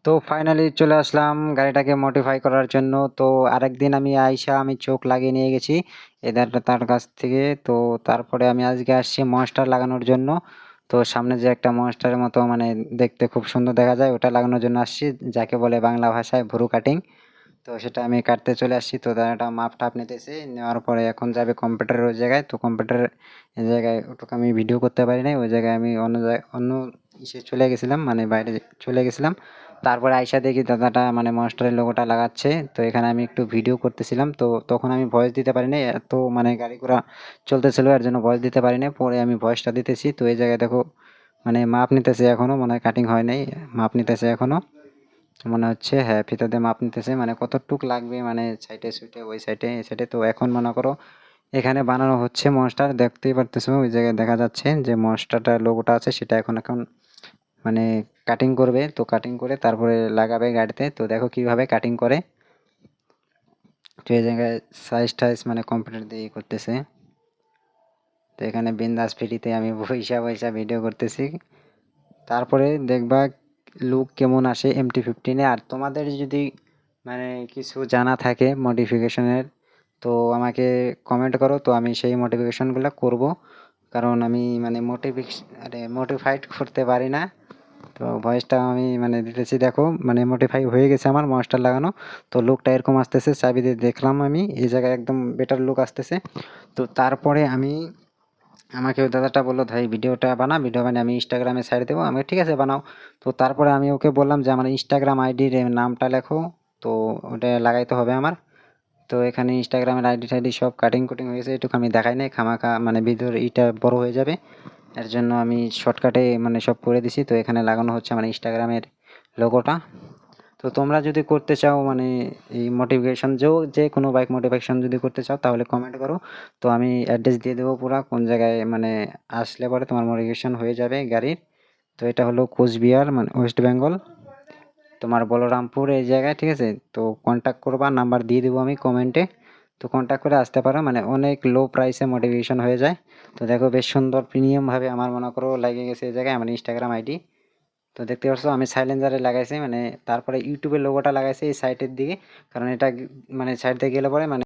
তো ফাইনালি চলে আসলাম গাড়িটাকে মডিফাই করার জন্য। তো আরেকদিন আমি চোখ লাগিয়ে নিয়ে গেছি তার কাছ থেকে। তো তারপরে আমি আজকে আসছি মনস্টার লাগানোর জন্য। তো সামনে যে একটা মনস্টারের মতো মানে দেখতে খুব সুন্দর দেখা যায়, ওটা লাগানোর জন্য আসছি, যাকে বলে বাংলা ভাষায় ভুরু কাটিং। তো সেটা আমি কাটতে চলে আসছি। তো দাদাটা মাপ টাপ নিতেছে, নেওয়ার পরে এখন যাবে কম্পিউটারের ওই জায়গায়। তো কম্পিউটারের জায়গায় ওটুকু আমি ভিডিও করতে পারি নাই, ওই জায়গায় আমি অন্য ইসে চলে গেছিলাম, মানে বাইরে চলে গেছিলাম। তারপরে আইসা দেখি দাদাটা মানে মনস্টারের লোগোটা লাগাচ্ছে। তো এখানে আমি একটু ভিডিও করতেছিলাম, তো তখন আমি ভয়েস দিতে পারি নাই, এত মানে গাড়ি ঘোড়া চলতেছিল, এর জন্য ভয়েস দিতে পারি নাই। পরে আমি ভয়েসটা দিতেছি। তো এই জায়গায় দেখো মানে মাপ নিতেছে এখনো, মনে হয় কাটিং হয় নাই, মাপ নিতেছে এখনো। মনে হচ্ছে হ্যাঁ, ফিতা দিয়ে মাপ নিতেছে, মানে কতটুক লাগবে, মানে সাইডে সুইটে ওই সাইডে এই সাইডে। তো এখন মনে করো এখানে বানানো হচ্ছে মনস্টার, দেখতেই পারতেছো ওই জায়গায় দেখা যাচ্ছে যে মনস্টারটার লোগোটা আছে, সেটা এখন মানে কাটিং করবে। তো কাটিং করে তারপরে লাগাবে গাড়িতে। তো দেখো কিভাবে কাটিং করে। তো এই জায়গায় সাইজ টাইজ মানে কম্পিউটার দিয়ে করতেছে। তো এখানে বিন্দাস ফ্রিতে আমি বইসা বইসা ভিডিও করতেছি। তারপরে দেখবা লুক কেমন আসে MT-15 আর তোমাদের যদি মানে কিছু জানা থাকে মডিফিকেশনের, তো আমাকে কমেন্ট করো, তো আমি সেই মডিফিকেশনগুলো করব। কারণ আমি মানে মডিফাইড করতে পারি না। তো ভয়েসটা আমি মানে দিতেছি, দেখো মানে মডিফাই হয়ে গেছে আমার মনস্টার লাগানো। তো লুকটা এরকম আসতেছে, চাবি দিয়ে দেখলাম আমি এই জায়গায় একদম বেটার লুক আসতেছে। তো তারপরে আমাকে ওই দাদাটা বললো, ভাই ভিডিওটা ভিডিও বানিয়ে আমি ইনস্টাগ্রামে ছাড়ে দেবো। আমি ঠিক আছে বানাও। তো তারপরে আমি ওকে বললাম যে আমার ইনস্টাগ্রাম আইডির নামটা লেখো। তো ওটা লাগাইতে হবে আমার। তো এখানে ইনস্টাগ্রামের আইডি টাইডি সব কাটিং কুটিং হয়েছে, এটুকু আমি দেখাই নাই, খামাখা মানে ভিডিওর ইটা বড় হয়ে যাবে, এর জন্য আমি শর্টকাটে মানে সব করে দিছি। তো এখানে লাগানো হচ্ছে আমার ইনস্টাগ্রামের লোগোটা। তো তোমরা যদি করতে চাও মানে এই মোটিভেশন যে কোনো বাইক মোটিভেশন যদি করতে চাও তাহলে কমেন্ট করো। তো আমি অ্যাড্রেস দিয়ে দেবো পুরা কোন জায়গায় মানে আসলে পরে তোমার মোটিভেশন হয়ে যাবে গাড়ির। তো এটা হলো কোচবিহার মানে ওয়েস্ট বেঙ্গল, তোমার বলরামপুর এই জায়গায়, ঠিক আছে। তো কন্ট্যাক্ট করবা, নাম্বার দিয়ে দেবো আমি কমেন্টে। তো কন্ট্যাক্ট করে আসতে পারো, মানে অনেক লো প্রাইসে মোটিভেশন হয়ে যায়। তো দেখো বেশ সুন্দর প্রিমিয়ামভাবে আমার মনে করো লাগিয়ে গেছে এই জায়গায় আমার ইনস্টাগ্রাম আইডি। তো দেখতে পাচ্ছ আমি সাইলেন্সারে লাগাইছি, মানে তারপরে ইউটিউবের লোগোটা লাগাইছি এই সাইটের দিকে, কারণ এটা মানে সাইড দিয়ে গেলে পরে মানে